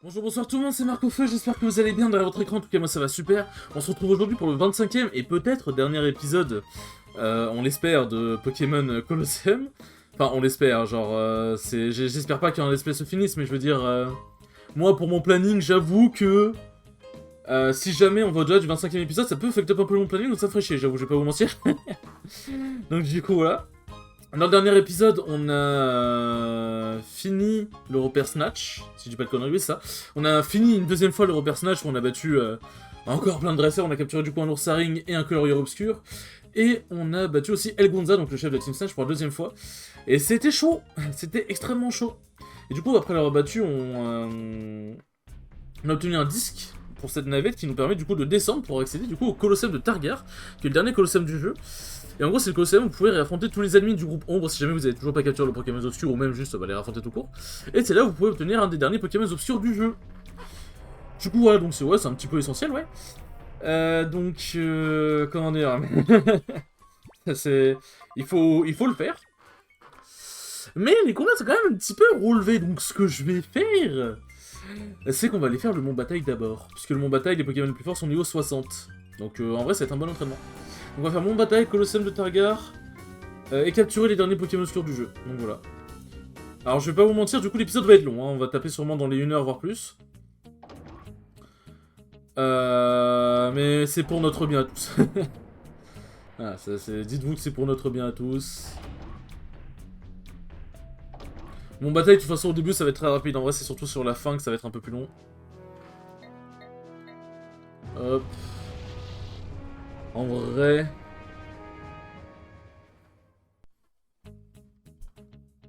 Bonjour, bonsoir tout le monde, c'est Marco Feu, j'espère que vous allez bien derrière votre écran, en tout cas moi ça va super. On se retrouve aujourd'hui pour le 25e et peut-être dernier épisode, on l'espère, de Pokémon Colosseum. Enfin, on l'espère, genre, j'espère pas qu'un let's play se finisse, mais je veux dire, moi pour mon planning, j'avoue que si jamais on va au-delà du 25e épisode, ça peut fuck up un peu mon planning, donc ça me ferait chier, j'avoue, je vais pas vous mentir. Donc du coup, voilà. Dans le dernier épisode, on a fini le repère Snatch, si je dis pas de conneries, oui, c'est ça. On a fini une deuxième fois le repère Snatch où on a battu encore plein de dresseurs, on a capturé du coup un ours à ring et un colorier obscur. Et on a battu aussi El Gonza, donc le chef de Team Snatch, pour la deuxième fois. Et c'était chaud, c'était extrêmement chaud. Et du coup, après l'avoir battu, on a obtenu un disque pour cette navette qui nous permet du coup de descendre pour accéder du coup au Colosseum de Targar, qui est le dernier Colosseum du jeu. Et en gros, c'est le Colosseum où vous pouvez réaffronter tous les ennemis du groupe Ombre si jamais vous avez toujours pas capturé le Pokémon obscur ou même juste les réaffronter tout court. Et c'est là où vous pouvez obtenir un des derniers Pokémon obscurs du jeu. Du coup, voilà, donc c'est un petit peu essentiel, ouais. Comment dire c'est... Il faut le faire. Mais les combats sont quand même un petit peu relevés, donc ce que je vais faire, c'est qu'on va aller faire le Mont Bataille d'abord. Puisque le Mont Bataille, les Pokémon les plus forts sont niveau 60. Donc en vrai, ça va être un bon entraînement. Donc on va faire Mont Bataille, Colosseum de Targar, et capturer les derniers Pokémon obscurs du jeu. Donc voilà. Alors je vais pas vous mentir, du coup l'épisode va être long, hein. On va taper sûrement dans les 1 heure voire plus. Mais c'est pour notre bien à tous. Voilà, dites-vous que c'est pour notre bien à tous. Mon bataille, de toute façon, au début, ça va être très rapide. En vrai, c'est surtout sur la fin que ça va être un peu plus long. Hop. En vrai...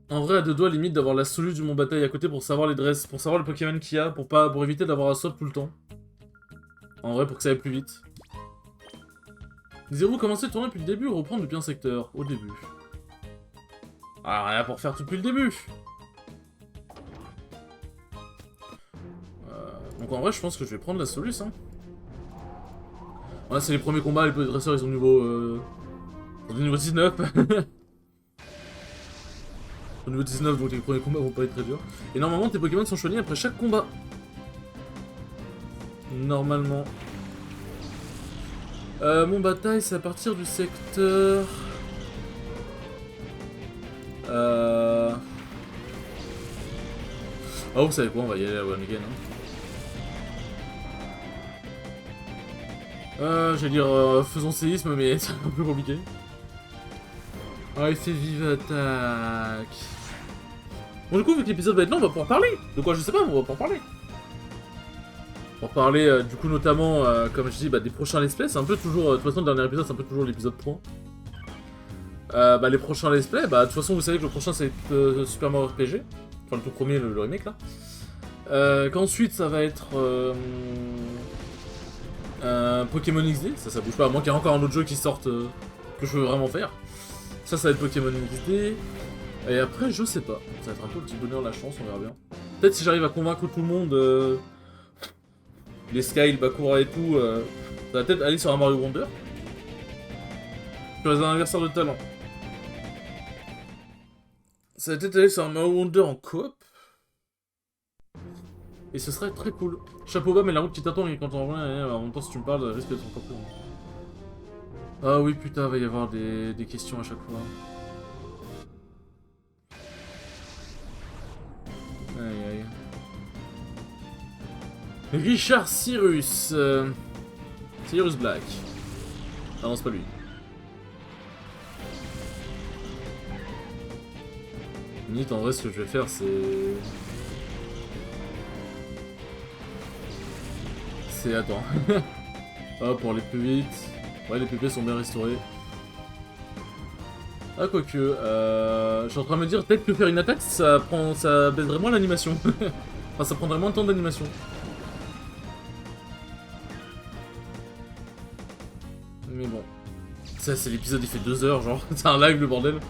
En vrai, à deux doigts, limite, d'avoir la solution du Mont Bataille à côté pour savoir les dresses, pour savoir le Pokémon qu'il y a, pour éviter d'avoir à swap tout le temps. En vrai, pour que ça aille plus vite. Désirez-vous commencer le tournoi depuis le début ou reprendre depuis un secteur? Au début. Ah, rien pour faire tout depuis le début. Donc en vrai, je pense que je vais prendre la soluce, hein. Voilà, c'est les premiers combats, les dresseurs, ils sont niveau 19. Au niveau 19, donc les premiers combats vont pas être très durs. Et normalement, tes Pokémon sont choisis après chaque combat. Normalement. Mon bataille, c'est à partir du secteur... Ah, vous savez quoi, on va y aller à One Again. Hein. J'allais dire faisons séisme, mais c'est un peu compliqué. Ah, il fait vive attaque. Bon, du coup, vu que l'épisode va être long, on va pouvoir parler. De quoi, je sais pas, mais on va pouvoir parler. Pour parler, du coup, notamment, comme je dis, des prochains let's play. C'est un peu toujours, de toute façon, le dernier épisode, c'est un peu toujours l'épisode point. Les prochains let's play, de toute façon, vous savez que le prochain, c'est Super Mario RPG. Enfin, le tout premier, le remake, là. Qu'ensuite, ça va être... Pokémon XD, ça bouge pas, à moins qu'il y ait encore un autre jeu qui sorte que je veux vraiment faire. Ça va être Pokémon XD. Et après, je sais pas. Ça va être un peu le petit bonheur, la chance, on verra bien. Peut-être si j'arrive à convaincre tout le monde, les Sky, le Bakura et tout, ça va peut-être aller sur un Mario Wonder. Sur les anniversaires de talent. Ça va peut-être aller sur un Mario Wonder en coop. Et ce serait très cool. Chapeau bas, mais la route qui t'attend, et quand on revient, en même temps, si tu me parles, risque d'être encore plus long. Ah oui, putain, va y avoir des questions à chaque fois. Aïe aïe. Richard Cyrus. Cyrus Black. Ah non, c'est pas lui. Limite, en vrai, ce que je vais faire, c'est... Attends. Ah, pour aller plus vite. Ouais, les PP sont bien restaurés. Ah, quoique, je suis en train de me dire peut-être que faire une attaque, ça baisserait moins l'animation. Enfin, ça prendrait moins de temps d'animation. Mais bon. Ça, c'est l'épisode, il fait 2 heures, genre. C'est un live, le bordel.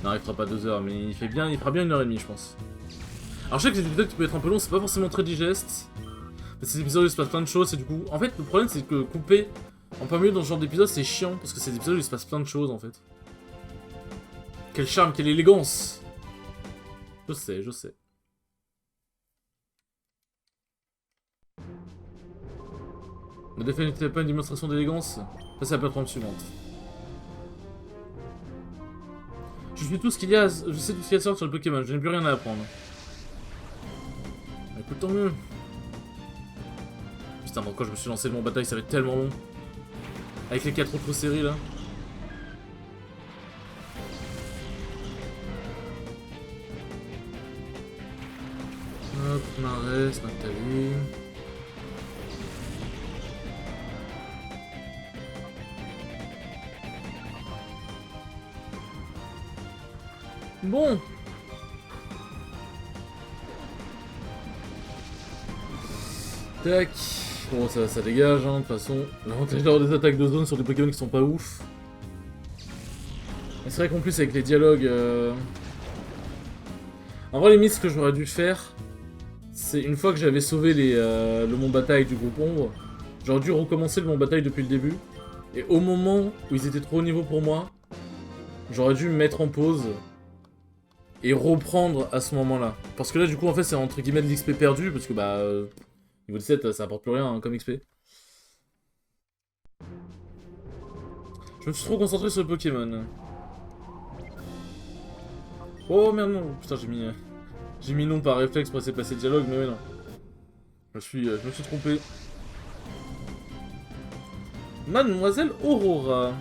Non, il fera pas 2 heures, mais il fera bien 1h30, je pense. Alors, je sais que c'est épisode qui peut être un peu long, c'est pas forcément très digeste. Mais ces épisodes où il se passe plein de choses, et du coup... En fait, le problème, c'est que couper en plein milieu dans ce genre d'épisode, c'est chiant, parce que c'est des épisodes où il se passe plein de choses, en fait. Quel charme, quelle élégance! Je sais. Ne définit pas une démonstration d'élégance? Ça, c'est la plateforme suivante. Je sais tout ce qu'il y a à savoir sur le Pokémon, je n'ai plus rien à apprendre. Écoute, tant mieux. Putain, dans quoi je me suis lancé de mon bataille, ça va être tellement long. Avec les 4 autres séries là. Hop, Marès, Nathalie. Bon. Tac. Bon, ça dégage, hein, de toute façon. L'avantage d'avoir des attaques de zone sur des Pokémon qui sont pas ouf. Et c'est vrai qu'en plus, avec les dialogues... En vrai, limite, ce que j'aurais dû faire, c'est une fois que j'avais sauvé le mont bataille du groupe ombre, j'aurais dû recommencer le mont bataille depuis le début. Et au moment où ils étaient trop haut niveau pour moi, j'aurais dû me mettre en pause et reprendre à ce moment-là. Parce que là, du coup, en fait, c'est entre guillemets de l'XP perdu, parce que, bah... niveau 17, ça apporte plus rien hein, comme XP. Je me suis trop concentré sur le Pokémon. Oh merde, non. Putain, j'ai mis non par réflexe pour essayer de passer le dialogue, mais ouais, non. Je me suis trompé. Mademoiselle Aurora.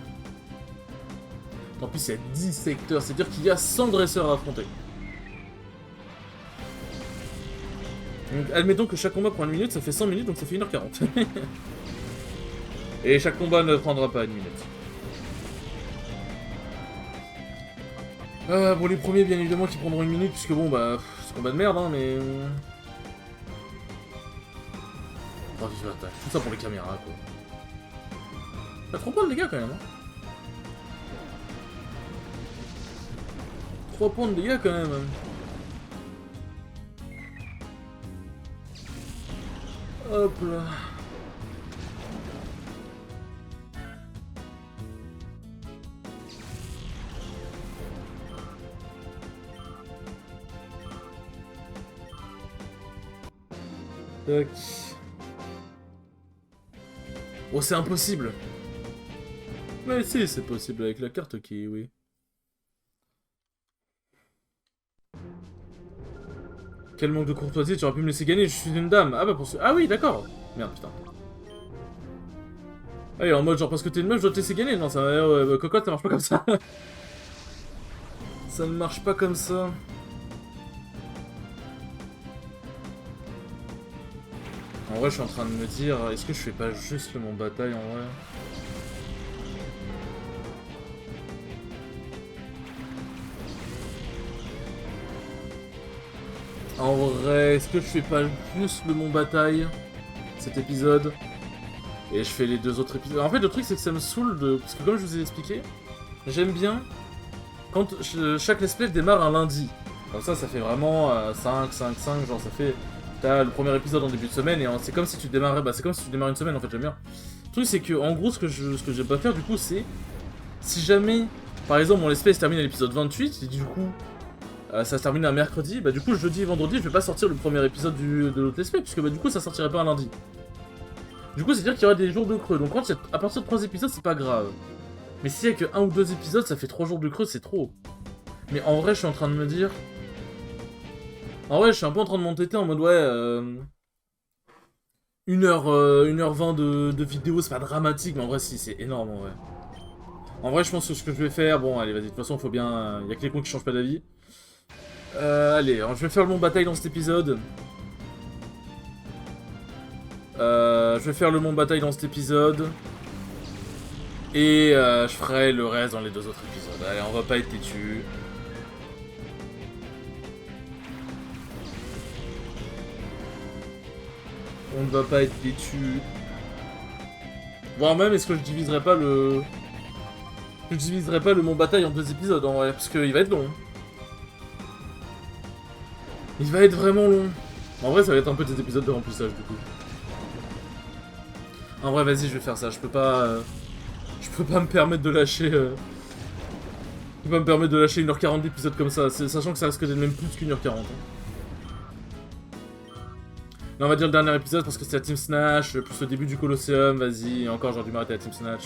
En plus, il y a 10 secteurs, c'est-à-dire qu'il y a 100 dresseurs à affronter. Donc, admettons que chaque combat prend 1 minute, ça fait 100 minutes, donc ça fait 1h40. Et chaque combat ne prendra pas 1 minute. Bon, les premiers, bien évidemment, qui prendront 1 minute, puisque bon, bah, c'est combat de merde, hein, mais... Oh, vive attaque. Tout ça pour les caméras, quoi. T'as 3 points de dégâts, quand même, hein. 3 points de dégâts, quand même. Hop là. Tac. Oh, c'est impossible. Mais si, c'est possible avec la carte qui, oui. Quel manque de courtoisie, tu aurais pu me laisser gagner, je suis une dame. Ah bah pour ce... Ah oui, d'accord. Merde, putain. Ah, il est en mode genre parce que t'es une meuf, je dois te laisser gagner. Non, ça cocotte, ça marche pas comme ça. Ça ne marche pas comme ça. En vrai, je suis en train de me dire, est-ce que je fais pas juste le mont bataille en vrai? En vrai, est-ce que je fais pas juste le mont bataille cet épisode et je fais les 2 autres épisodes? En fait, le truc c'est que ça me saoule de... Parce que comme je vous ai expliqué, j'aime bien quand chaque let's play démarre un lundi. Comme ça fait vraiment 5, 5, 5, genre ça fait... T'as le premier épisode en début de semaine et c'est comme si tu démarrais... Bah c'est comme si tu démarres une semaine en fait, j'aime bien. Le truc c'est que en gros ce que j'aime pas faire du coup c'est... Si jamais, par exemple mon let's play se termine à l'épisode 28 et du coup... ça se termine un mercredi, bah du coup jeudi et vendredi je vais pas sortir le premier épisode de l'autre let's play puisque bah du coup ça sortirait pas un lundi. Du coup c'est à dire qu'il y aura des jours de creux, donc quand à partir de 3 épisodes c'est pas grave. Mais s'il y a que 1 ou 2 épisodes ça fait 3 jours de creux, c'est trop. Mais en vrai je suis en train de me dire... En vrai je suis un peu en train de m'entêter en mode ouais... 1h20 de vidéo c'est pas dramatique, mais en vrai si c'est énorme en vrai. En vrai je pense que ce que je vais faire, bon allez vas-y de toute façon faut bien... Il y a que les cons qui changent pas d'avis. Allez, alors, je vais faire le mont bataille dans cet épisode. Je vais faire le mont bataille dans cet épisode. Et je ferai le reste dans les 2 autres épisodes. Allez, on va pas être têtu. On ne va pas être têtu. Voire même, est-ce que je diviserai pas le... Je diviserai pas le mont bataille en 2 épisodes en vrai, parce qu'il va être long. Il va être vraiment long. En vrai, ça va être un peu des épisodes de remplissage, du coup. En vrai, vas-y, je vais faire ça. Je peux pas me permettre de lâcher... Je peux pas me permettre de lâcher 1h40 d'épisodes comme ça, sachant que ça risque d'être même plus qu'1h40. Hein. Non, on va dire le dernier épisode parce que c'est la Team Snatch, plus le début du Colosseum, vas-y, et encore j'aurais dû m'arrêter à la Team Snatch.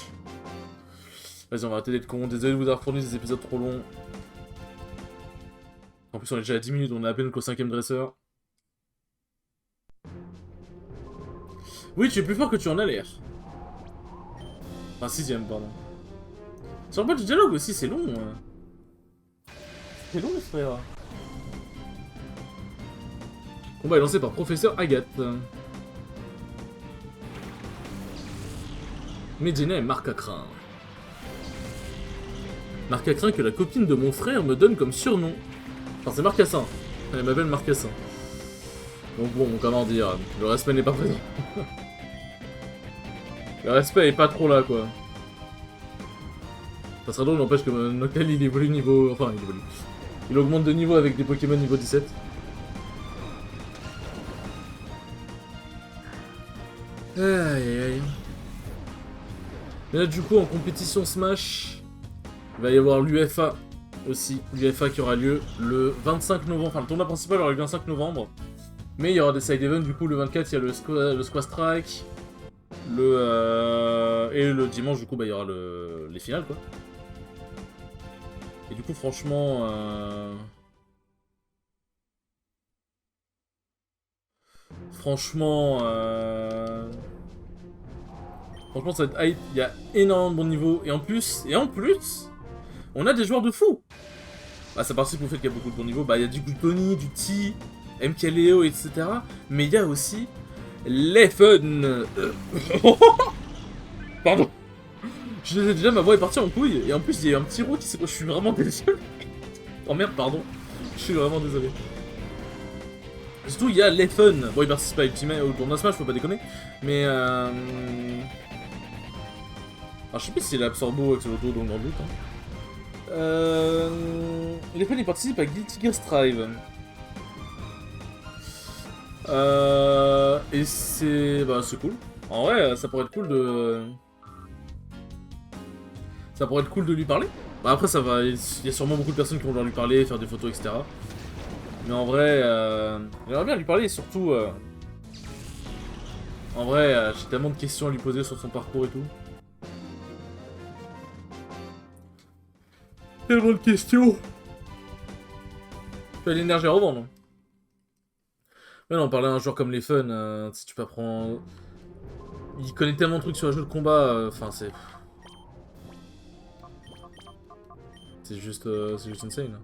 Vas-y, on va arrêter d'être con, désolé de vous avoir fourni des épisodes trop longs. En plus on est déjà à 10 minutes, on est à peine qu'au 5ème dresseur. Oui, tu es plus fort que tu en as l'air. Enfin, 6ème, pardon. Sur le bas du dialogue aussi, c'est long. C'est long, frère. Combat est lancé par Professeur Agathe. Medina et Marcacrin. Marcacrin que la copine de mon frère me donne comme surnom. Enfin, c'est Marcassin. Elle m'appelle Marcassin. Donc bon, comment dire, le respect n'est pas présent. Le respect est pas trop là, quoi. Ça serait drôle, n'empêche que Noctel il évolue niveau... Enfin, il évolue. Il augmente de niveau avec des Pokémon niveau 17. Aïe aïe aïe. Mais là, du coup, en compétition Smash, il va y avoir l'UFA aussi. L'UFA qui aura lieu le 25 novembre. Enfin, le tournoi principal aura lieu le 25 novembre. Mais il y aura des side events, du coup, le 24, il y a le Squash Strike. Et le dimanche, du coup, bah, il y aura les finales, quoi. Et du coup, franchement... Franchement, ça va être hype, il y a énormément de bons niveaux, et en plus, on a des joueurs de fou. Bah, ça participe au fait qu'il y a beaucoup de bons niveaux, bah, il y a du Tony, du T, MKLeo, etc. Mais il y a aussi les fun. Pardon. Je disais déjà, ma voix est partie en couille, et en plus, il y a un petit roux qui s'est... Je suis vraiment désolé. Oh merde, pardon. Je suis vraiment désolé. Surtout, il y a les fun. Bon, il participe pas à Ultimate au tournoi Smash, faut pas déconner. Mais alors, je sais pas si c'est l'Absorbo avec l'auto, donc dans le doute. Les fun, il participe à Guilty Gear Strive. Et c'est... Bah, c'est cool. En vrai, ça pourrait être cool de... Ça pourrait être cool de lui parler. Bah, après, ça va... Il y a sûrement beaucoup de personnes qui vont vouloir lui parler, faire des photos, etc. Mais en vrai, j'aimerais bien lui parler, et surtout... En vrai, j'ai tellement de questions à lui poser sur son parcours et tout. Tellement de questions. Tu as l'énergie à revendre. Mais non, parler à un joueur comme les fun, si tu peux apprendre... Il connaît tellement de trucs sur le jeu de combat, enfin c'est... C'est juste insane.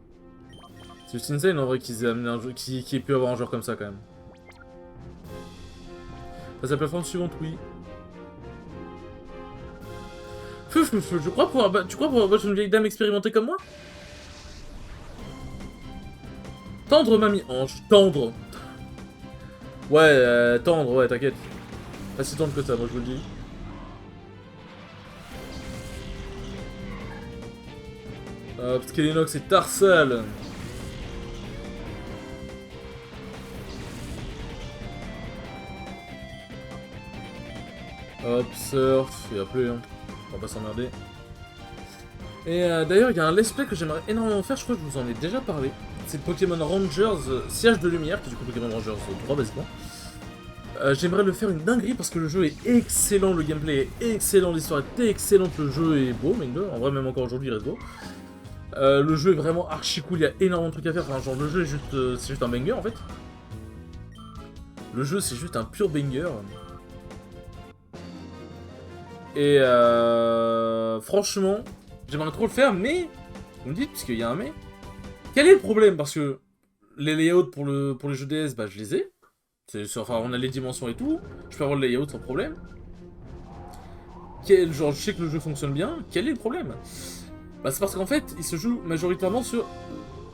C'est juste insane en vrai qu'ils aient amené un jeu, qu'ils aient pu avoir un joueur comme ça quand même. Passe à la plateforme suivante, oui. Tu crois pouvoir battre une vieille dame expérimentée comme moi? Tendre, mamie Ange, tendre. Ouais, tendre, ouais, t'inquiète. Pas si tendre que ça, moi je vous le dis. Parce qu'Elenox est Tarsal. Hop, surf, et appelé, hein. On va pas s'emmerder. Et d'ailleurs, il y a un let's play que j'aimerais énormément faire, je crois que je vous en ai déjà parlé. C'est Pokémon Rangers Siège de Lumière, qui est du coup Pokémon Rangers 3 basiquement. J'aimerais le faire une dinguerie parce que le jeu est excellent, le gameplay est excellent, l'histoire est excellente, le jeu est beau, mais en vrai même encore aujourd'hui il reste beau. Le jeu est vraiment archi cool, il y a énormément de trucs à faire, enfin genre le jeu est juste, c'est juste un banger en fait. Le jeu c'est juste un pur banger. Et franchement, j'aimerais trop le faire, mais, vous me dites, puisqu'il y a un mais, quel est le problème? Parce que les layouts pour les jeux DS, bah je les ai. Enfin, on a les dimensions et tout, je peux avoir le layout sans problème. Genre, je sais que le jeu fonctionne bien, quel est le problème? Bah c'est parce qu'en fait, il se joue majoritairement sur...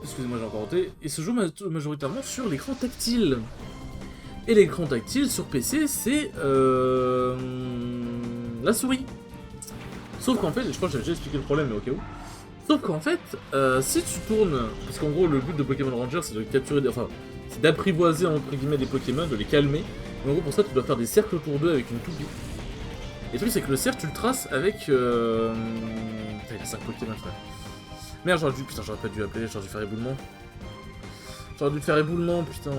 Excusez-moi, j'ai encore raté. Il se joue majoritairement sur l'écran tactile. Et l'écran tactile sur PC, c'est... la souris. Sauf qu'en fait, je crois que j'ai déjà expliqué le problème, mais au cas où. Sauf qu'en fait, si tu tournes... Parce qu'en gros, le but de Pokémon Ranger, c'est de capturer... Enfin, c'est d'apprivoiser, entre guillemets, des Pokémon, de les calmer. Mais en gros, pour ça, tu dois faire des cercles autour d'eux avec une toupie. Et le truc, c'est que le cercle, tu le traces avec... Putain, il a 5 Pokémon, frère. Merde, j'aurais dû... Putain, j'aurais pas dû appeler, j'aurais dû faire éboulement. J'aurais dû faire éboulement, putain.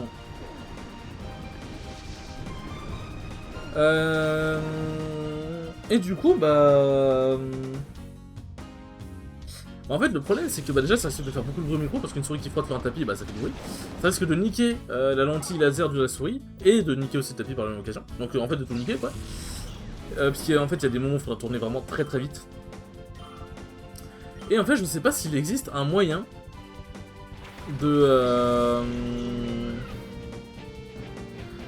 Et du coup, bah... En fait, le problème, c'est que bah, déjà, ça risque de faire beaucoup de bruit au micro, parce qu'une souris qui frotte sur un tapis, bah ça fait du bruit. Ça risque de niquer la lentille laser de la souris, et de niquer aussi le tapis par la même occasion. Donc en fait, de tout niquer, quoi. Parce qu'en fait, il y a des moments où il faudra tourner vraiment très très vite. Et en fait, je ne sais pas s'il existe un moyen de...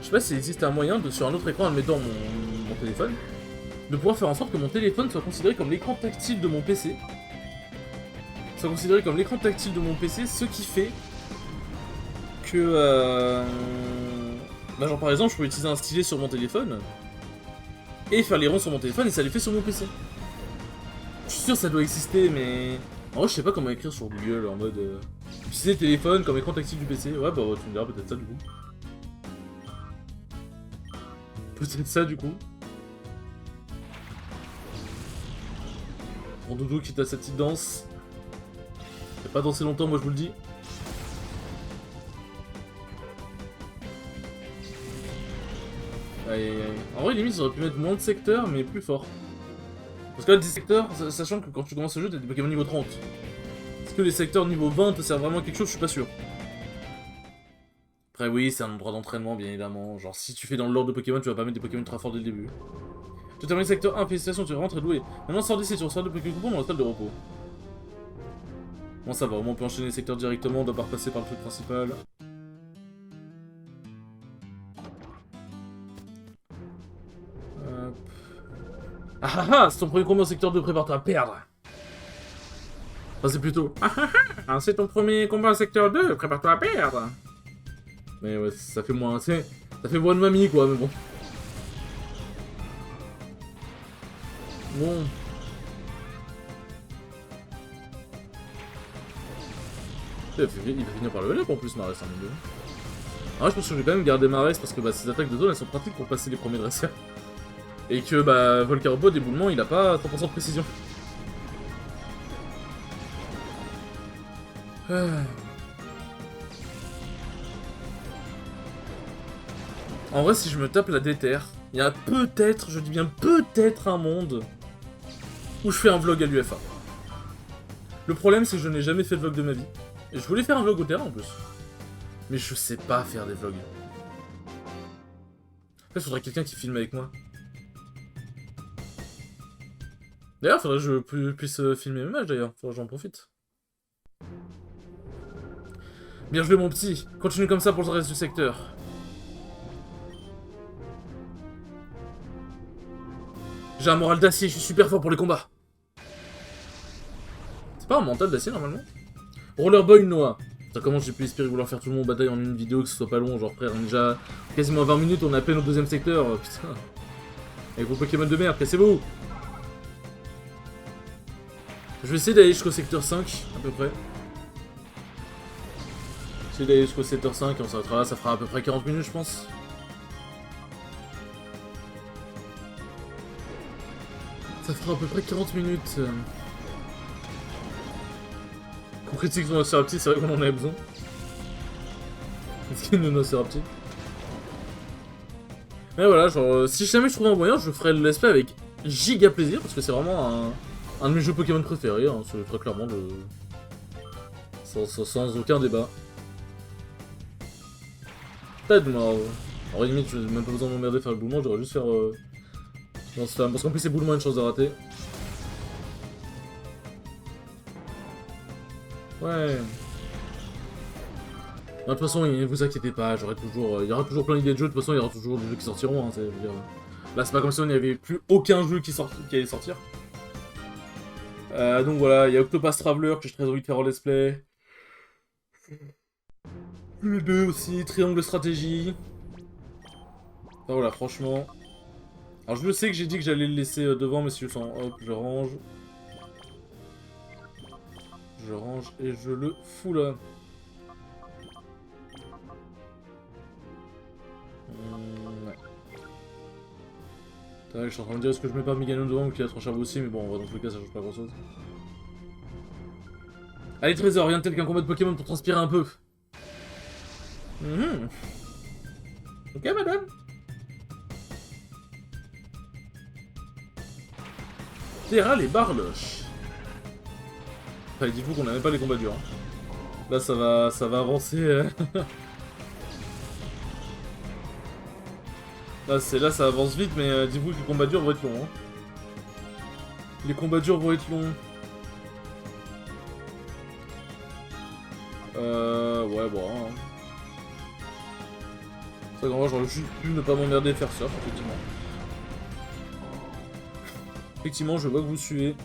Je sais pas s'il existe un moyen de, sur un autre écran, en mettant mon téléphone, de pouvoir faire en sorte que mon téléphone soit considéré comme l'écran tactile de mon PC. Soit considéré comme l'écran tactile de mon PC, ce qui fait que... Bah genre par exemple, je peux utiliser un stylet sur mon téléphone, et faire les ronds sur mon téléphone, et ça les fait sur mon PC. Je suis sûr que ça doit exister, mais... En vrai, je sais pas comment écrire sur Google, en mode... Utiliser téléphone comme écran tactile du PC. Ouais, bah tu me diras peut-être ça du coup. Peut-être ça du coup. Mon doudou qui est à sa petite danse. Il a pas dansé longtemps, moi je vous le dis. Aïe aïe aïe. En vrai, limite, j'aurais pu mettre moins de secteurs, mais plus fort. Parce que là, 10 secteurs, sachant que quand tu commences le jeu, t'as des Pokémon niveau 30. Est-ce que les secteurs niveau 20 te servent vraiment à quelque chose? Je suis pas sûr. Après, oui, c'est un endroit d'entraînement, bien évidemment. Genre, si tu fais dans le lore de Pokémon, tu vas pas mettre des Pokémon très forts dès le début. Tu termines le secteur 1, félicitations, tu es vraiment très doué. Maintenant, sors d'ici, tu reçois de Pokémon coupons dans la salle de repos. Bon, ça va, au moins on peut enchaîner les secteurs directement, on doit pas repasser par le truc principal. Hop. Ah ah ah, c'est ton premier combat au secteur 2, prépare-toi à perdre. Enfin, c'est plutôt... Ah ah ah, c'est ton premier combat au secteur 2, prépare-toi à perdre. Mais ouais, ça fait moins... Ça fait voix de mamie, quoi, mais bon. Bon... Il va finir par le level up en plus, Marès, hein, mon dieu. Alors je pense que je vais quand même garder Marès parce que bah, ces attaques de zone elles sont pratiques pour passer les premiers dresseurs. Et que bah Volcarbo, éboulement, il a pas 100% de précision. En vrai, si je me tape la déterre, il y a peut-être, je dis bien peut-être un monde où je fais un vlog à l'UFA. Le problème, c'est que je n'ai jamais fait de vlog de ma vie. Et je voulais faire un vlog au terrain en plus. Mais je sais pas faire des vlogs. En fait, il faudrait quelqu'un qui filme avec moi. D'ailleurs, faudrait que je puisse filmer mes matchs d'ailleurs. Faudrait que j'en profite. Bien joué mon petit. Continue comme ça pour le reste du secteur. J'ai un moral d'acier, je suis super fort pour les combats. C'est pas un mental d'acier normalement? Rollerboy Noah. Putain, comment j'ai pu espérer vouloir faire tout le monde bataille en une vidéo, que ce soit pas long, genre frère, on est déjà quasiment à 20 minutes, on est à peine au deuxième secteur, putain. Avec vos Pokémon de merde, cassez-vous. Je vais essayer d'aller jusqu'au secteur 5, à peu près. Essayer d'aller jusqu'au secteur 5, et on s'arrêtera là, ça fera à peu près 40 minutes je pense. Ça fera à peu près 40 minutes. Qu'on critique son Nociraptor, c'est vrai qu'on en avait besoin. Est-ce qu'il y a une Nociraptor? Mais voilà, genre, si jamais je trouve un moyen, je ferai le let's play avec giga plaisir, parce que c'est vraiment un de mes jeux Pokémon préférés, hein, c'est très clairement de... Sans aucun débat. Pas de mort. En limite, je n'ai même pas besoin de m'emmerder faire le boulement, j'aurais juste faire... Non, c'est parce qu'en plus, c'est boulement une chance de rater. Ouais. De toute façon, ne vous inquiétez pas, j'aurai toujours, il y aura toujours plein d'idées de jeux, de toute façon, il y aura toujours des jeux qui sortiront. Hein, je veux dire. Là, c'est pas comme si on n'y avait plus aucun jeu qui allait sortir. Donc voilà, il y a Octopath Traveler que j'ai très envie de faire en let's play. Le 2 aussi, Triangle Stratégie. Enfin voilà, franchement. Alors je le sais que j'ai dit que j'allais le laisser devant, mais si je sens, hop, je range. Je range et je le fous là. Ouais. Je suis en train de me dire est-ce que je mets pas Meganon devant ou qu'il a trop charbon aussi, mais bon, dans tous les cas ça change pas grand chose. Allez Trésor, rien de tel qu'un combat de Pokémon pour transpirer un peu. Ok madame. Terral et Barloche. Enfin, dites-vous qu'on n'a même pas les combats durs. Hein. Là, ça va avancer. Là, ça avance vite, mais dites-vous que les combats durs vont être longs. Hein. Les combats durs vont être longs. Ouais, bon. Hein. C'est vrai qu'en vrai, j'aurais juste pu ne pas m'emmerder et faire ça, effectivement. Effectivement, je vois que vous suivez.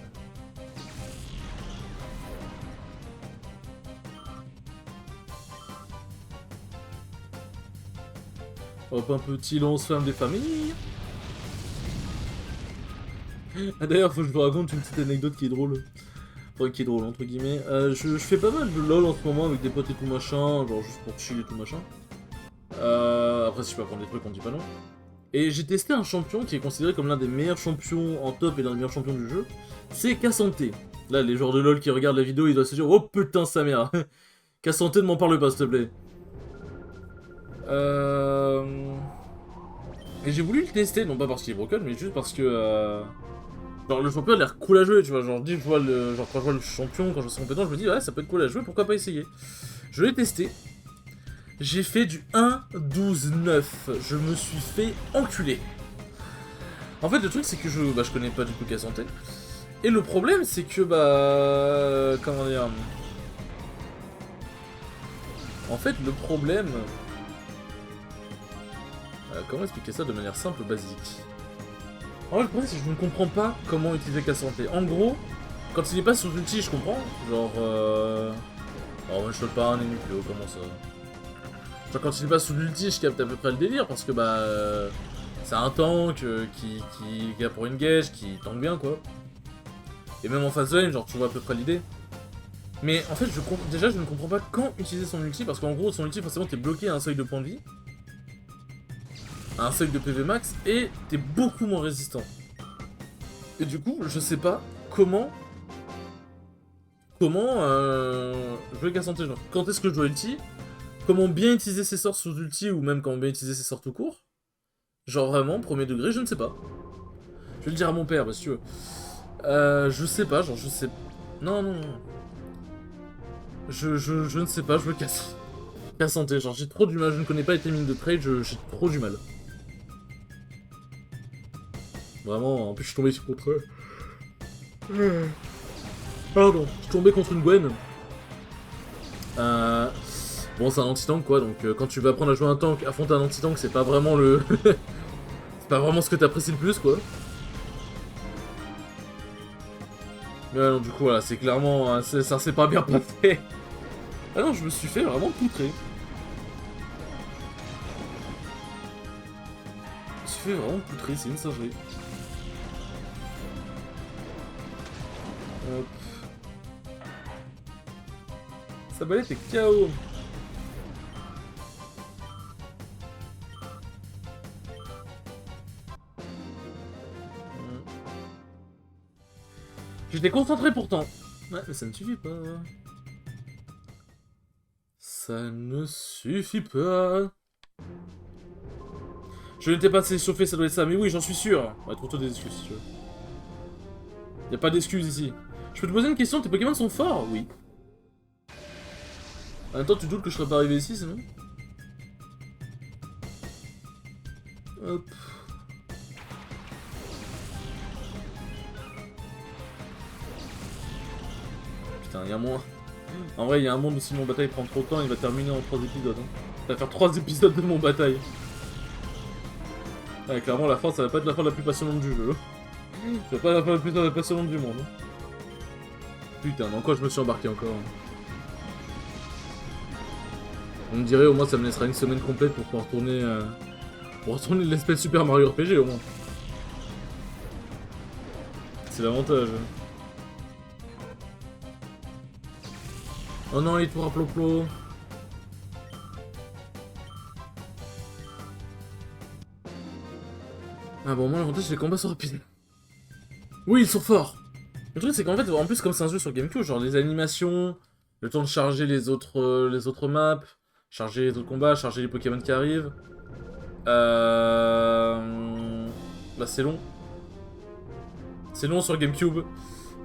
Hop, un petit lance-flamme des familles. Ah, d'ailleurs, faut que je vous raconte une petite anecdote qui est drôle. Enfin, qui est drôle, entre guillemets. Je fais pas mal de LoL en ce moment avec des potes et tout machin, genre juste pour chill et tout machin. Après, si je peux apprendre des trucs, on dit pas non. Et j'ai testé un champion qui est considéré comme l'un des meilleurs champions en top et l'un des meilleurs champions du jeu. C'est Cassante. Là, les joueurs de LoL qui regardent la vidéo, ils doivent se dire « Oh putain, sa mère !» Cassante, ne m'en parle pas, s'il te plaît. Et j'ai voulu le tester, non pas parce qu'il est broken, mais juste parce que... Genre, le champion a l'air cool à jouer, tu vois. Genre, quand je vois le champion, quand je suis compétent, je me dis « Ouais, ça peut être cool à jouer, pourquoi pas essayer ?» Je l'ai testé. J'ai fait du 1-12-9. Je me suis fait enculer. En fait, le truc, c'est que je connais pas du tout Cassante. Et le problème, c'est que, comment dire... En fait, le problème... comment expliquer ça de manière simple, basique? En fait, le problème, c'est que je ne comprends pas comment utiliser Cassante. En gros, quand il est pas sous ulti, je comprends. Genre, oh, one shot pas un ennemi plus haut, comment ça? Genre, quand il est pas sous l'ulti, je capte à peu près le délire, parce que, c'est un tank qui a pour une gauge, qui tank bien, quoi. Et même en phase lane, genre, tu vois à peu près l'idée. Mais en fait, déjà, je ne comprends pas quand utiliser son ulti, parce qu'en gros, son ulti, forcément, t'es bloqué à un seuil de points de vie, à un seuil de PV max, et t'es beaucoup moins résistant. Et du coup, je sais pas comment jouer Cassante, genre, quand est-ce que je dois ulti, comment bien utiliser ses sorts sous ulti, ou même comment bien utiliser ses sorts tout court. Genre vraiment, premier degré, je ne sais pas. Je vais le dire à mon père, bah, si tu veux. Je sais pas, genre, je sais... Non, non, non. Je ne sais pas, je me casse. Cassante, genre, j'ai trop du mal, je ne connais pas les timings de trade, j'ai trop du mal. Vraiment, en plus, je suis tombé contre eux. Pardon, je suis tombé contre une Gwen. Bon, c'est un anti-tank, quoi, donc quand tu vas apprendre à jouer un tank, affronter un anti-tank, c'est pas vraiment le... c'est pas vraiment ce que t'apprécies le plus, quoi. Mais non, du coup, voilà, c'est clairement... ça s'est pas bien passé. Ah non, je me suis fait vraiment poutrer. Je me suis fait vraiment poutrer, c'est une singerie. Hop. Sa balette est KO. J'étais concentré pourtant. Ouais, mais ça ne suffit pas. Ça ne suffit pas. Je n'étais pas assez chauffé, ça doit être ça. Mais oui, j'en suis sûr. Ouais, trouve-toi des excuses si tu veux. Y'a pas d'excuses ici. Je peux te poser une question, tes Pokémon sont forts? Oui. En même temps, tu doutes que je serais pas arrivé ici, sinon? Hop. Putain, y'a moins. En vrai, il y a un monde où si mon bataille prend trop de temps, il va terminer en 3 épisodes. Hein. Ça va faire 3 épisodes de mon bataille. Ouais, clairement, la fin, ça va pas être la fin la plus passionnante du jeu. Ça va pas être la fin la plus passionnante du monde. Hein. Putain, dans quoi je me suis embarqué encore? On me dirait, au moins, ça me laissera une semaine complète pour pouvoir retourner... pour retourner l'espèce Super Mario RPG, au moins. C'est l'avantage. Oh non, il tourne à plop-plop. Ah bon, moi l'avantage c'est que les combats sont rapides. Oui, ils sont forts. Le truc c'est qu'en fait, en plus comme c'est un jeu sur GameCube, genre les animations, le temps de charger les autres maps, charger les autres combats, charger les Pokémon qui arrivent. Bah c'est long. C'est long sur GameCube.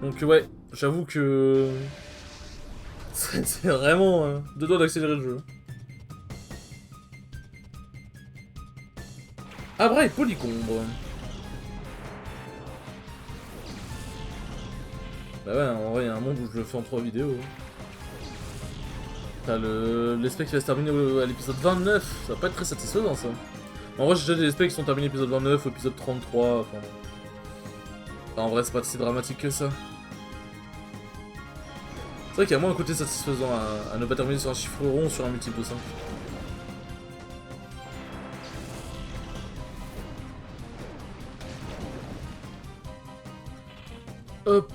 Donc ouais, j'avoue que... c'est vraiment deux doigts d'accélérer le jeu. Abra et Polycombre. Bah ouais, en vrai, il y a un monde où je le fais en 3 vidéos. T'as l'espèce qui va se terminer à l'épisode 29, ça va pas être très satisfaisant ça. En vrai, j'ai déjà des espèces qui sont terminés à l'épisode 29, épisode 33, enfin... en vrai, c'est pas si dramatique que ça. C'est vrai qu'il y a moins un côté satisfaisant à ne pas terminer sur un chiffre rond sur un multiple de 5. Hop.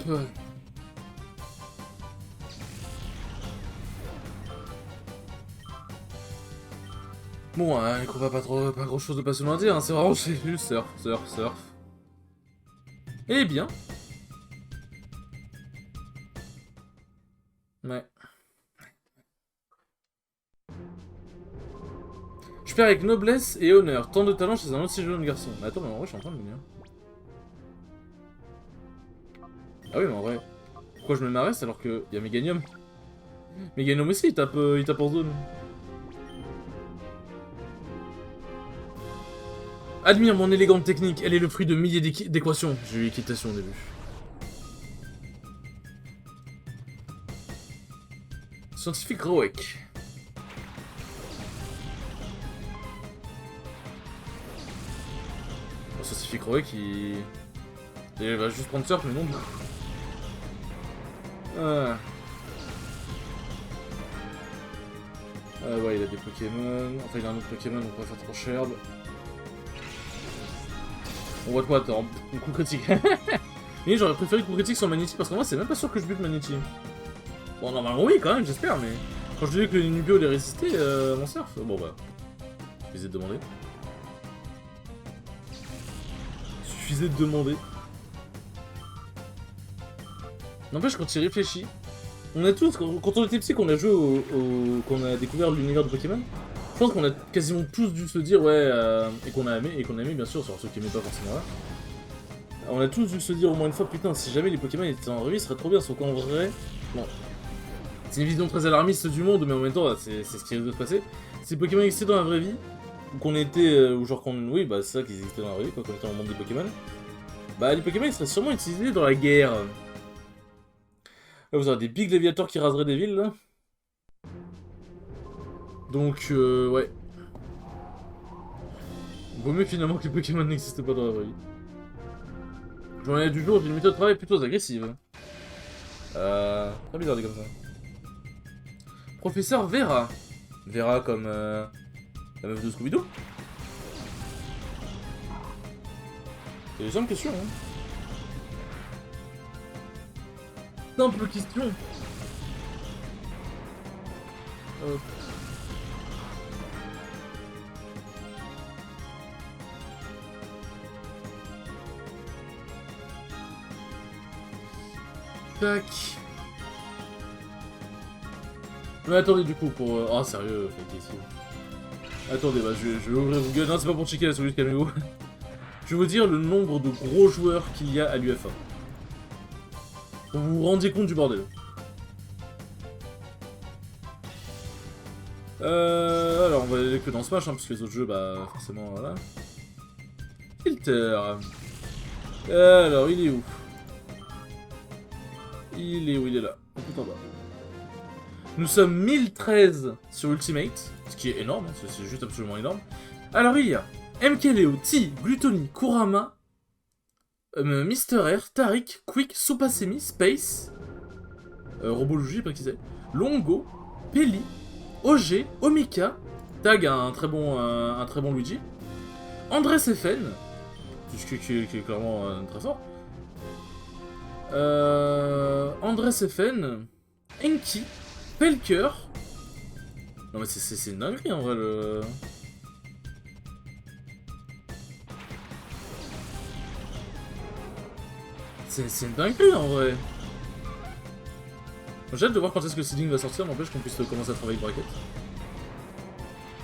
Bon, hein, les combats pas grand chose de passionnant à dire, hein, c'est vraiment juste surf. Eh bien. Ouais. Je perds avec noblesse et honneur, tant de talent chez un aussi jeune garçon. Mais attends, mais en vrai, je suis en train de me dire. Ah oui, mais en vrai, pourquoi je me maresse alors qu'il y a Meganium? Meganium aussi, il tape en zone. Admire mon élégante technique, elle est le fruit de milliers d'équations. J'ai eu équitation au début. Scientifique Roek. Bon, scientifique Roek, il va juste prendre surf, mais non. Ouais, il a des Pokémon. Enfin, il a un autre Pokémon, donc on va faire trop cher. On voit quoi, coup critique. Mais j'aurais préféré coup critique sur Magnéti parce qu'en vrai, c'est même pas sûr que je bute Magnéti. Bon, normalement, oui, quand même, j'espère, mais. Quand je disais que le Nubio allait résister, mon surf. Bon, bah. Suffisait de demander. N'empêche, quand il réfléchit, on a tous, quand on était petit, qu'on a joué qu'on a découvert l'univers de Pokémon, je pense qu'on a quasiment tous dû se dire, ouais, et qu'on a aimé bien sûr, sur ceux qui aimaient pas forcément là. On a tous dû se dire au moins une fois, putain, si jamais les Pokémon étaient en revue, ce serait trop bien, sauf qu'en vrai, bon, c'est une vision très alarmiste du monde, mais en même temps, c'est ce qui risque de se passer. Si les Pokémon existaient dans la vraie vie, ou qu'on était, ou genre qu'on, oui, bah c'est ça qu'ils existaient dans la vraie vie, quoi, qu'on était dans le monde des Pokémon, bah les Pokémon ils seraient sûrement utilisés dans la guerre. Là, vous aurez des big léviators qui raseraient des villes, là. Donc, ouais. Vaut mieux finalement que les Pokémon n'existent pas dans la vraie vie. Journée du jour, j'ai une méthode de travail plutôt agressive. Très bizarre dit comme ça. Professeur Vera. Vera comme la meuf de Scooby-Doo. C'est une simple question, hein. Simple question. Tac. Mais attendez du coup pour... Oh sérieux, faites ici. Attendez, bah je vais ouvrir Google. Non, c'est pas pour checker la solution, calmez-vous. Je vais vous dire le nombre de gros joueurs qu'il y a à l'UFA. Pour vous vous rendiez compte du bordel. Alors on va aller que dans Smash, hein, parce que les autres jeux, bah forcément, voilà. Filter. Alors, il est où? Il est là, tout en bas. Nous sommes 1013 sur Ultimate, ce qui est énorme, hein, c'est juste absolument énorme. Alors il y a MKLeo, T, Gluttony, Kurama, Mister R, Taric, Quick, Supasemi, Space, Roboluigi, pas qui c'est, Longo, Peli, OG, Omika, Tag, un très bon Luigi, Andrés FN, qui est clairement très fort, Andrés FN, Enki, Pelker. Non mais c'est une dinguerie en vrai le... C'est une dinguerie en vrai. J'ai hâte de voir quand est-ce que le seeding va sortir, n'empêche qu'on puisse commencer à travailler avec bracket.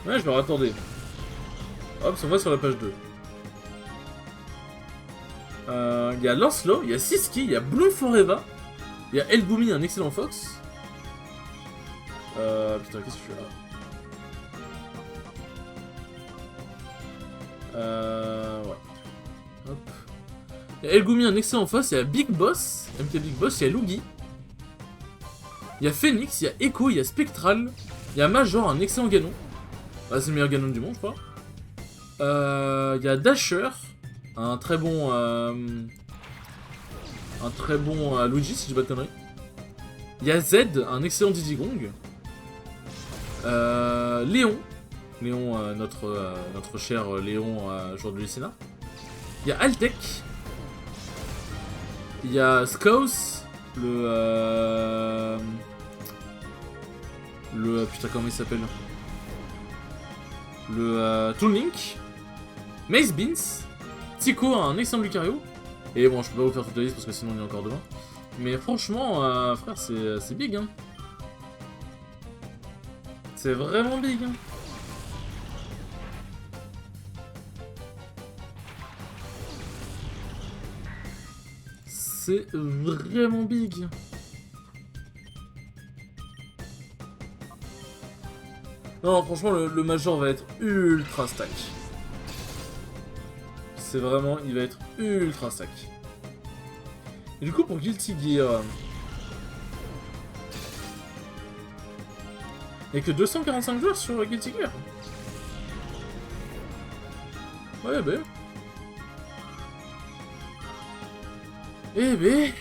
Ouais, je vais attendre. Hop, on va sur la page 2. Il y a Lancelot, il y a Siski, il y a Bloom Forever, il y a Elgumi, un excellent fox. Putain, qu'est-ce que je fais là? Ouais. Hop. Il y a Elgumi, un excellent fox, il y a Big Boss, MK Big Boss, il y a Lugi. Il y a Phoenix, il y a Echo, il y a Spectral, il y a Major, un excellent Ganon. Ah, c'est le meilleur Ganon du monde, je crois. Il y a Dasher, un très bon Luigi, si je dis pas de conneries. Il y a Z, un excellent Diddy Gong. Léon, notre cher Léon, joueur de Lucina. Il y a Altec. Il y a Skaus, putain, comment il s'appelle? Toon Link. Mace Beans. Tico, un excellent Lucario. Et bon, je peux pas vous faire toute la liste parce que sinon on est encore demain. Mais franchement, frère, c'est big, hein. C'est vraiment big, hein. C'est vraiment big. Non, franchement, le Major va être ultra stack. C'est vraiment, il va être ultra stack. Et du coup, pour Guilty Gear, il n'y a que 245 joueurs sur Guilty Gear. Ouais, bah. Eh ben.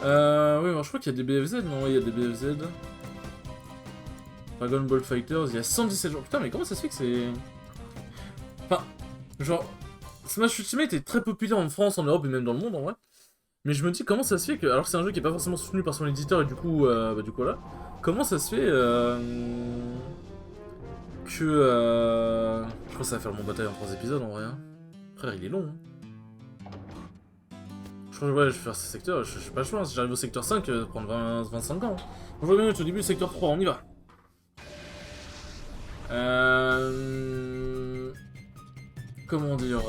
Oui, alors je crois qu'il y a des BFZ, non? Ouais, il y a des BFZ. Dragon Ball Fighters, il y a 117 joueurs. Putain, mais comment ça se fait que c'est... Enfin, genre... Smash Ultimate est très populaire en France, en Europe et même dans le monde, en vrai. Mais je me dis, comment ça se fait que... Alors que c'est un jeu qui est pas forcément soutenu par son éditeur et du coup voilà. Comment ça se fait que... Je crois que ça va faire le bon bataille en 3 épisodes, en vrai. Hein. Frère, il est long, hein. Je crois que ouais, je vais faire ce secteur, je suis pas le choix, si j'arrive au secteur 5, ça va prendre 25 ans. On voit bien au début, secteur 3, on y va. Comment dire...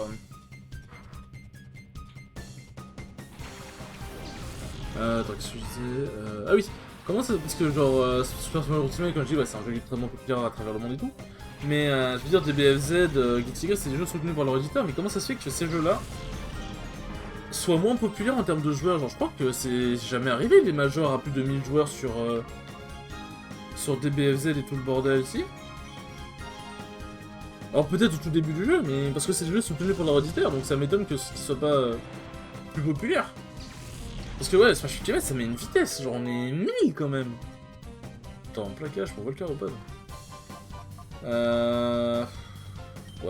attends, qu'est-ce que je disais ah oui, comment ça... Parce que genre, Super Smash Ultimate, comme je dis, ouais, c'est un jeu qui est extrêmement populaire à travers le monde et tout. Mais je veux dire, des BFZ, Guilty Gear, c'est des jeux soutenus par leur éditeur, mais comment ça se fait que ces jeux-là soient moins populaires en termes de joueurs? Genre, je crois que c'est jamais arrivé, les majors à plus de 1000 joueurs sur des BFZ et tout le bordel ici. Alors peut-être au tout début du jeu, mais parce que c'est des jeux soutenus par leur éditeur, donc ça m'étonne que ce soit pas plus populaire. Parce que ouais, Smash Ultimate, ça met une vitesse, genre on est 1000 quand même. Attends, plaquage pour Volcar ou pas? Ouais,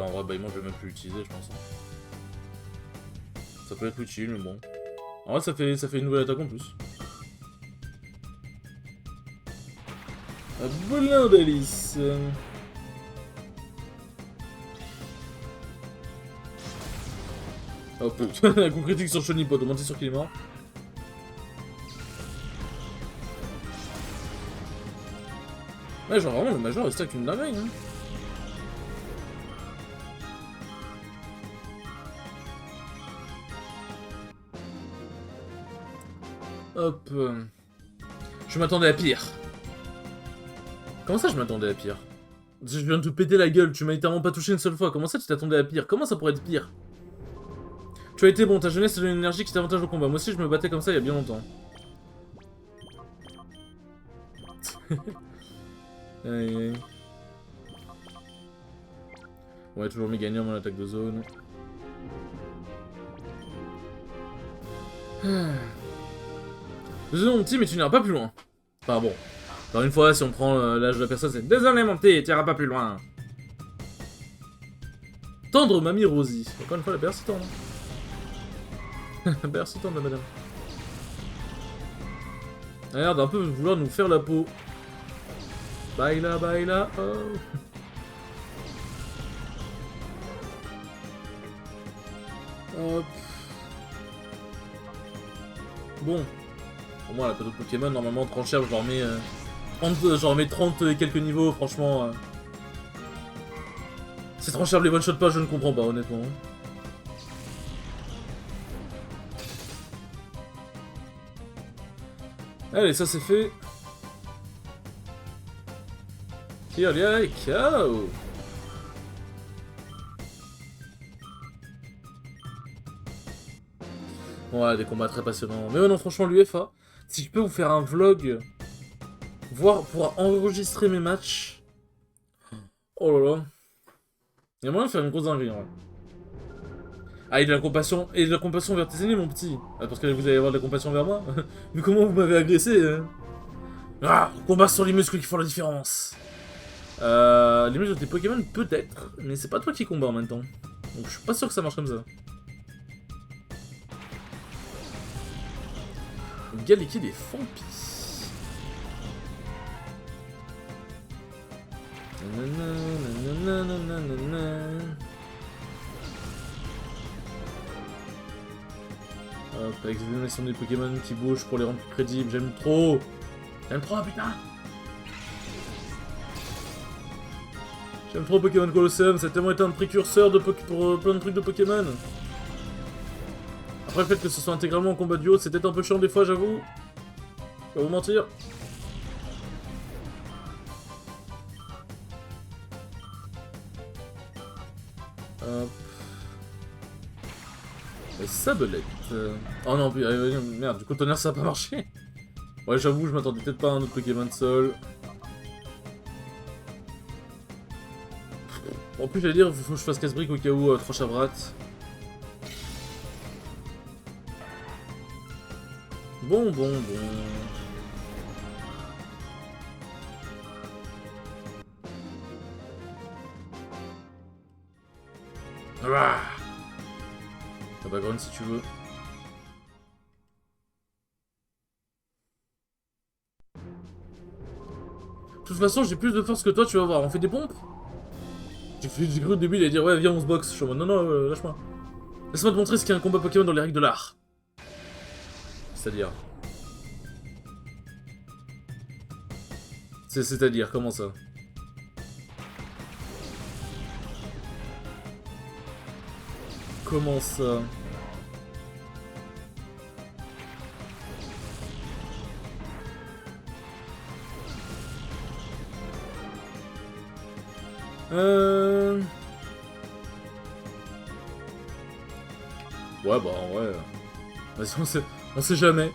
en vrai, Baimon, je vais même plus l'utiliser, je pense. Ça peut être utile, mais bon. En vrai, ça fait une nouvelle attaque en plus. Bolin d'Alice. Oh putain, un coup critique sur Chonipot, on sûr qu'il est mort. Ouais, genre vraiment, le Major, il stack une dinguerie, hein. Hop. Je m'attendais à pire. Comment ça, je m'attendais à pire? Je viens de te péter la gueule, tu m'as littéralement pas touché une seule fois. Comment ça, tu t'attendais à pire? Comment ça pourrait être pire? Tu as été bon, ta jeunesse te donne une énergie qui t'avantage au combat. Moi aussi, je me battais comme ça il y a bien longtemps. Aïe, aïe. Ouais, toujours mes gagnants mon attaque de zone. Désolé mon petit, mais tu n'iras pas plus loin. Enfin bon. Encore une fois, si on prend l'âge de la personne, c'est désolé mon petit, tu n'iras pas plus loin. Tendre mamie Rosie. Encore une fois, la persistante. La persistante, la madame. Elle a l'air d'un peu vouloir nous faire la peau. Baila, baila, oh. Hop. Bon. Pour moi, la peau de Pokémon, normalement, tranchère, je leur mets 30 et quelques niveaux, franchement. C'est trop cher les one-shot pas, je ne comprends pas, honnêtement. Allez, ça c'est fait. Here, allez, KO. Ouais, des combats très passionnants. Mais ouais, non, franchement, l'UFA, si je peux vous faire un vlog, voir, pour enregistrer mes matchs. Oh là là. Il y a moyen de faire une grosse dinguerie, en vrai. Ah, et de la compassion vers tes ennemis, mon petit. Ah, parce que vous allez avoir de la compassion vers moi. Mais comment vous m'avez agressé, hein. Ah, combat sur les muscles qui font la différence. Les muscles des Pokémon, peut-être. Mais c'est pas toi qui combats en même temps. Donc je suis pas sûr que ça marche comme ça. Galiki des Fampis. Hop, avec l'examination des Pokémon qui bougent pour les rendre plus crédibles, j'aime trop. J'aime trop, putain. J'aime trop Pokémon Colosseum, ça a tellement été un précurseur de pour plein de trucs de Pokémon. Après le fait que ce soit intégralement en combat duo, c'est peut-être un peu chiant des fois, j'avoue. Je vais vous mentir. Hop. Les sabelettes. Oh non, merde, du coup tonnerre ça a pas marché. Ouais, j'avoue, je m'attendais peut-être pas à un autre Pokémon seul. En plus, j'allais dire, faut que je fasse casse-brique au cas où 3 Chavrat. Bon. Ah bah, Grun si tu veux. De toute façon, j'ai plus de force que toi, tu vas voir. On fait des pompes? J'ai cru au début, il allait dire ouais, viens, on se boxe. Je suis en mode non, lâche-moi. Laisse-moi te montrer ce qu'est un combat Pokémon dans les règles de l'art. C'est-à-dire. C'est-à-dire, comment ça? Comment ça? Ouais, bah, en vrai... Vas-y, on sait jamais.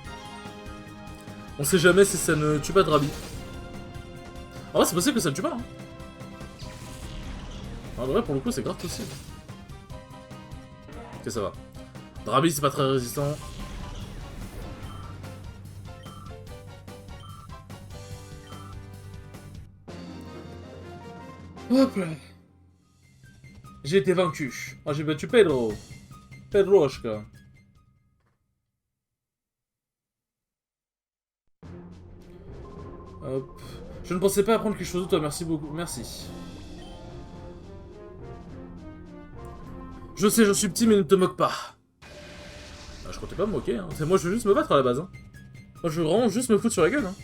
On sait jamais si ça ne tue pas Drabi. En vrai, c'est possible que ça ne tue pas, hein. En vrai, pour le coup, c'est grave possible. Ok, ça va. Drabi, c'est pas très résistant. Hop là. J'ai été vaincu. Ah, j'ai battu Pedro. Pedroshka. Hop. Je ne pensais pas apprendre quelque chose de toi, merci beaucoup. Merci. Je sais, je suis petit, mais ne te moque pas. Ah, je comptais pas me moquer, hein. Moi, je veux juste me battre à la base, hein. Moi, je veux vraiment juste me foutre sur la gueule, hein.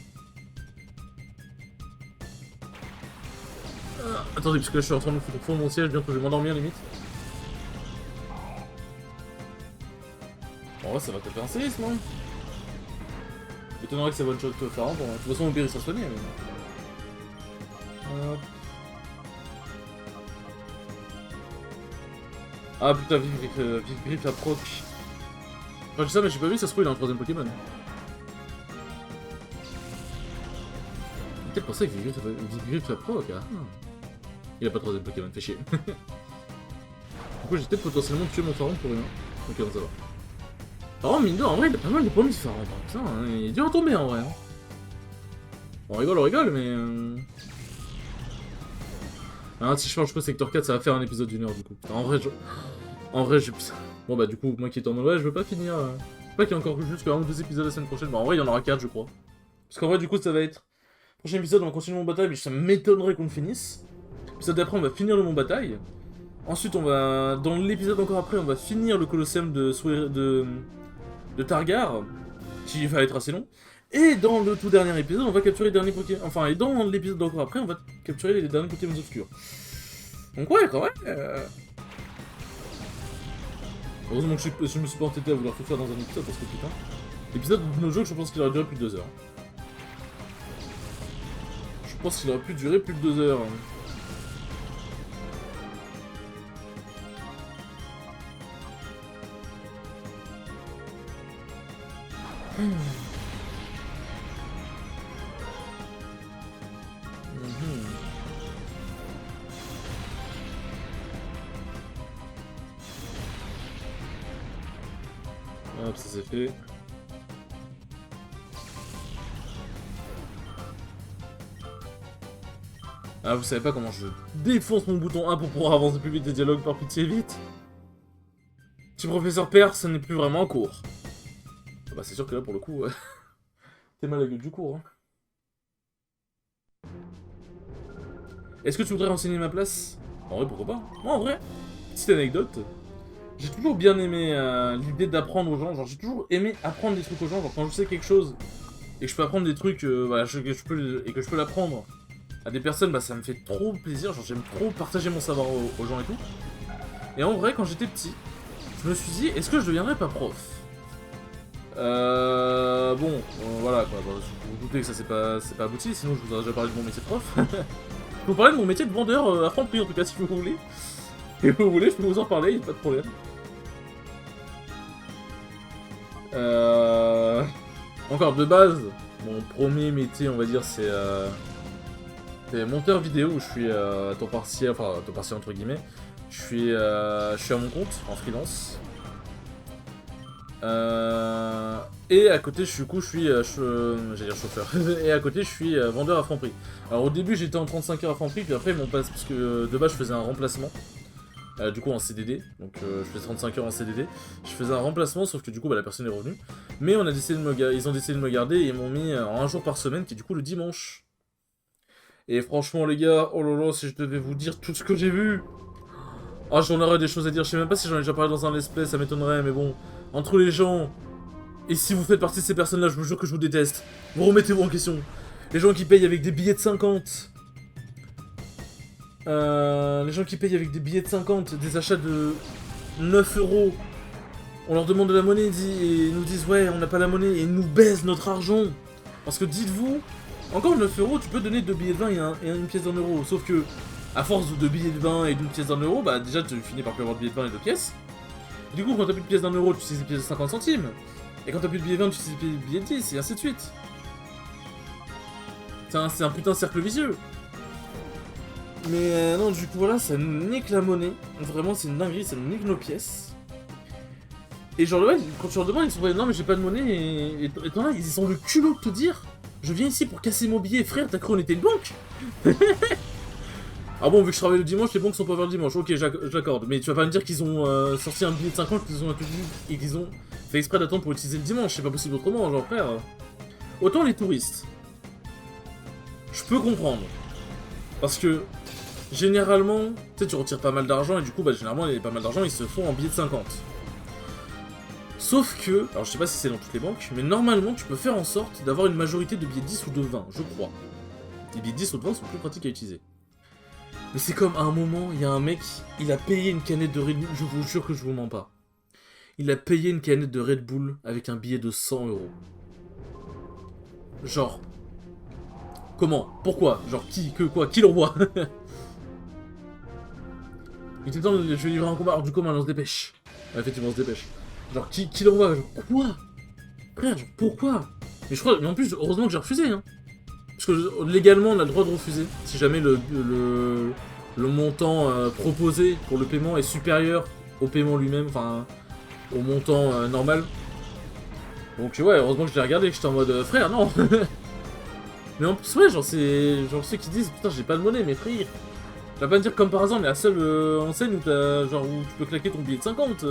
Attendez, parce que là, je suis en train de me foutre au fond de mon siège, bientôt je vais m'endormir, limite. Bon, ouais, ça va taper un séisme, hein. Étonnant que ça one-shot Pharaon, bon, de toute façon, au pire, il sera soigné, mais... Ah putain, Vive Griff la proc. Enfin, je dis ça, mais j'ai pas vu, ça se trouve, il a un troisième Pokémon. Peut-être pour ça que Vive Griff la proc, ah. Il a pas de troisième Pokémon, fait chier. Du coup, j'ai peut-être potentiellement tué mon Pharaon pour rien. Ok, bon, ça va. Oh, mine de en vrai, il a pas mal de pommes, ce Pharaon, putain, hein, il est dur à tomber, en vrai. Hein. On rigole, mais... Ah, si je change pas Sector 4, ça va faire un épisode d'1 heure, du coup. En vrai, j'ai... Bon, bah, du coup, moi qui est en mode, ouais, je veux pas finir... Je sais pas qu'il y a encore juste 1 ou 2 épisodes la semaine prochaine. Bah, en vrai, il y en aura 4, je crois. Parce qu'en vrai, du coup, ça va être... Prochain épisode, on va continuer mon bataille, mais ça m'étonnerait qu'on le finisse. L'épisode d'après, on va finir le mon bataille. Ensuite, on va... Dans l'épisode encore après, on va finir le Colosseum de Targar, qui va être assez long. Et dans le tout dernier épisode, on va capturer les derniers Pokémon... Enfin, et dans l'épisode d'encore après, on va capturer les derniers Pokémon obscurs. Donc ouais, quand même. Heureusement que je me suis pas entêté à vouloir tout faire dans un épisode, parce que putain... L'épisode de nos jeux, je pense qu'il aurait duré plus de 2 heures. Je pense qu'il aurait pu durer plus de 2 heures. Hop, ça c'est fait. Ah, vous savez pas comment je défonce mon bouton 1 pour pouvoir avancer plus vite des dialogues, par pitié, vite. Si professeur perd, ce n'est plus vraiment un cours. Ah bah c'est sûr que là, pour le coup, t'es mal à la gueule du cours. Hein. Est-ce que tu voudrais renseigner ma place? En vrai, pourquoi pas? Moi, en vrai, petite anecdote. J'ai toujours bien aimé l'idée d'apprendre aux gens. Genre, j'ai toujours aimé apprendre des trucs aux gens. Genre, quand je sais quelque chose et que je peux apprendre des trucs voilà, que je peux l'apprendre à des personnes, bah ça me fait trop plaisir. Genre, j'aime trop partager mon savoir aux gens et tout. Et en vrai, quand j'étais petit, je me suis dit, est-ce que je deviendrais pas prof? Bon, voilà quoi. Bah, vous vous doutez que ça c'est pas abouti, sinon je vous aurais déjà parlé de mon métier de prof. Je peux vous parler de mon métier de vendeur à Franprix en tout cas, si vous voulez. Et vous voulez, je peux vous en parler, y'a pas de problème. Encore de base, mon premier métier, on va dire, c'est monteur vidéo où je suis à temps partiel, enfin temps partiel entre guillemets. Je suis à mon compte en freelance. Et à côté, j'allais dire chauffeur. Et à côté, je suis vendeur à Franprix. Alors au début, j'étais en 35 heures à Franprix, puis après, ils m'ont passé parce que de base, je faisais un remplacement. Du coup en CDD, donc je fais 35 heures en CDD. Je faisais un remplacement, sauf que du coup bah, la personne est revenue. Mais ils ont décidé de me garder et ils m'ont mis en un jour par semaine, qui est du coup le dimanche. Et franchement les gars, oh là là, si je devais vous dire tout ce que j'ai vu. Ah, j'en aurais des choses à dire, je sais même pas si j'en ai déjà parlé dans un let's play, ça m'étonnerait, mais bon. Entre les gens, et si vous faites partie de ces personnes-là, je vous jure que je vous déteste. Vous remettez-vous en question. Les gens qui payent avec des billets de 50. Les gens qui payent avec des billets de 50, des achats de 9 €, on leur demande de la monnaie et ils nous disent ouais on n'a pas la monnaie et ils nous baisent notre argent. Parce que dites-vous, encore 9 €, tu peux donner 2 billets de 20 et une pièce d'1 €. Sauf que, à force de 2 billets de 20 et d'une pièce d'1 €, bah déjà tu finis par plus avoir de billets de 20 et 2 pièces. Du coup quand t'as plus de pièces d'1 €, tu utilises des pièces de 50 centimes. Et quand t'as plus de billets de 20, tu utilises des billets de 10 et ainsi de suite. C'est un putain de cercle vicieux. Mais non, du coup, voilà, ça nous nique la monnaie. Vraiment, c'est une dinguerie, ça nous nique nos pièces. Et genre, ouais, quand tu leur demandes, ils sont non, mais j'ai pas de monnaie. Et t'en as, ils ont le culot de te dire je viens ici pour casser mon billet, frère, t'as cru on était une banque. Ah bon, vu que je travaille le dimanche, les banques sont pas ouvertes le dimanche. Ok, j'accorde. Mais tu vas pas me dire qu'ils ont sorti un billet de 50 et qu'ils ont fait exprès d'attendre pour utiliser le dimanche. C'est pas possible autrement, genre, frère. Autant les touristes. Je peux comprendre. Parce que généralement, tu sais, tu retires pas mal d'argent et du coup, bah, généralement, les pas mal d'argent, ils se font en billets de 50. Sauf que, alors je sais pas si c'est dans toutes les banques, mais normalement, tu peux faire en sorte d'avoir une majorité de billets 10 ou de 20, je crois. Les billets 10 ou de 20 sont plus pratiques à utiliser. Mais c'est comme, à un moment, il y a un mec, il a payé une canette de Red Bull, je vous jure que je vous mens pas. Il a payé une canette de Red Bull avec un billet de 100 €. Genre... Comment? Pourquoi? Genre qui? Que quoi? Qui l'envoie? Il était temps, je vais livrer un combat, alors du coup, on se dépêche. Ouais, effectivement, on se dépêche. Genre, qui l'envoie? Genre, quoi? Frère, genre, pourquoi? Mais je crois, mais en plus, heureusement que j'ai refusé, hein. Parce que légalement, on a le droit de refuser. Si jamais le montant proposé pour le paiement est supérieur au paiement lui-même, enfin, au montant normal. Donc, ouais, heureusement que je l'ai regardé, que j'étais en mode, frère, non. Mais en plus, ouais, genre, c'est genre ceux qui disent, putain, j'ai pas de monnaie, mais frère. Je vais pas me dire comme par hasard, mais la seule enseigne où t'as, genre, où tu peux claquer ton billet de 50. Parce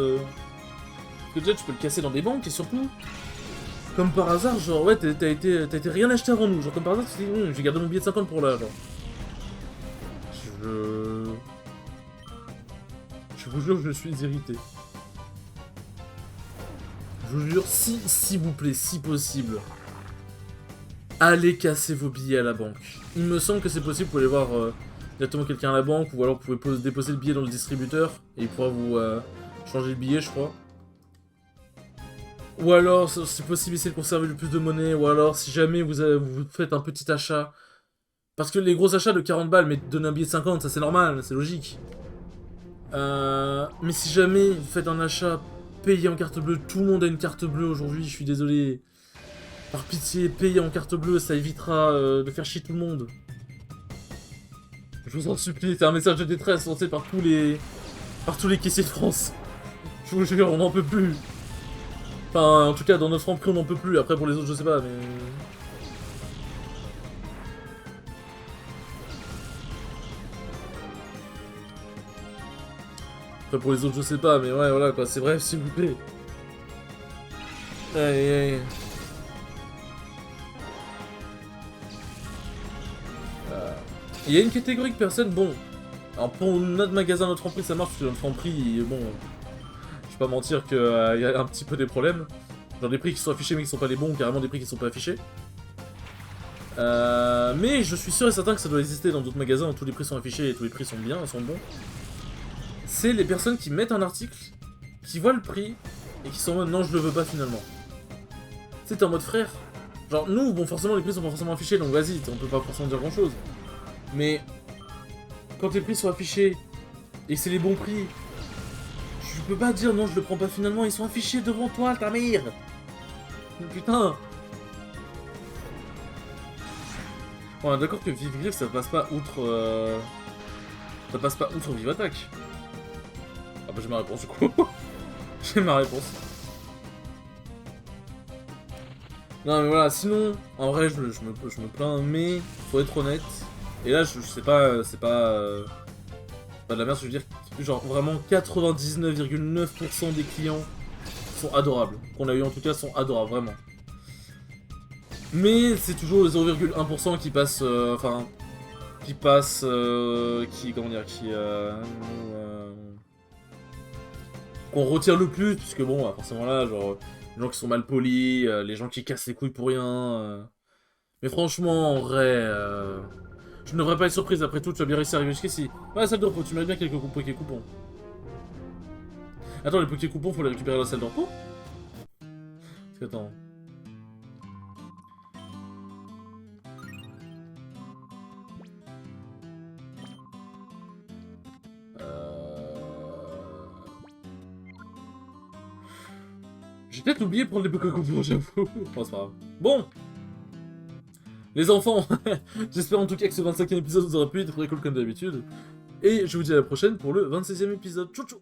que déjà, tu peux le casser dans des banques, et surtout, comme par hasard, genre, ouais, t'as été rien acheté avant nous. Genre, comme par hasard, tu te dis, j'ai gardé mon billet de 50 pour là, genre. Je vous jure, je suis irrité. Je vous jure, s'il vous plaît, si possible, allez casser vos billets à la banque. Il me semble que c'est possible, vous pouvez aller voir directement quelqu'un à la banque, ou alors vous pouvez déposer le billet dans le distributeur, et il pourra vous changer le billet, je crois. Ou alors, si possible, essayez de conserver le plus de monnaie, ou alors, si jamais vous faites un petit achat. Parce que les gros achats de 40 balles, mais donner un billet de 50, ça c'est normal, c'est logique. Mais si jamais vous faites un achat payé en carte bleue, tout le monde a une carte bleue aujourd'hui, je suis désolé. Par pitié, payez en carte bleue, ça évitera de faire chier tout le monde. Je vous en supplie, c'est un message de détresse lancé par tous les caissiers de France. Je vous jure, on n'en peut plus. Enfin, en tout cas, dans notre Franprix, on n'en peut plus. Après, pour les autres, je sais pas, mais... Après, pour les autres, je sais pas, mais ouais, voilà, quoi. C'est bref, s'il vous plaît. Aïe, aïe. Il y a une catégorie de personnes, bon... Alors, pour notre magasin, notre Franprix, ça marche, parce que notre Franprix, bon... Je vais pas mentir qu'il y a un petit peu des problèmes. Genre des prix qui sont affichés mais qui sont pas les bons, ou carrément des prix qui sont pas affichés. Mais je suis sûr et certain que ça doit exister dans d'autres magasins où tous les prix sont affichés et tous les prix sont bien, sont bons. C'est les personnes qui mettent un article, qui voient le prix, et qui sont en mode non je le veux pas finalement. Tu sais, t'es en mode frère. Genre nous, bon forcément les prix sont pas forcément affichés donc vas-y, on peut pas forcément dire grand chose. Mais quand les prix sont affichés, et c'est les bons prix, je peux pas dire non je le prends pas finalement, ils sont affichés devant toi ta mère. Putain. Bon, d'accord que Vive ça passe pas outre... Ça passe pas outre Vive Attaque. Ah bah j'ai ma réponse du coup. J'ai ma réponse. Non mais voilà, sinon, en vrai je me plains, mais faut être honnête. Et là je sais pas, c'est pas... pas de la merde, je veux dire, genre vraiment 99,9% des clients sont adorables. Qu'on a eu en tout cas sont adorables, vraiment. Mais c'est toujours le 0,1% qui passe, enfin, qui passe, comment dire, qu'on retire le plus, puisque bon, forcément là, genre, les gens qui sont mal polis, les gens qui cassent les couilles pour rien. Mais franchement, en vrai, je ne devrais pas être surprise, après tout, tu as bien réussi à arriver jusqu'ici. Ouais, salle de repos, tu m'as bien quelques Poké coupons. Attends, les Poké coupons, faut les récupérer à la salle de repos? Parce que, attends... J'ai peut-être oublié de prendre les Poké coupons, j'avoue. Bon, c'est pas grave. Bon, les enfants, j'espère en tout cas que ce 25e épisode vous aura plu, il était très cool comme d'habitude. Et je vous dis à la prochaine pour le 26e épisode. Tchou tchou.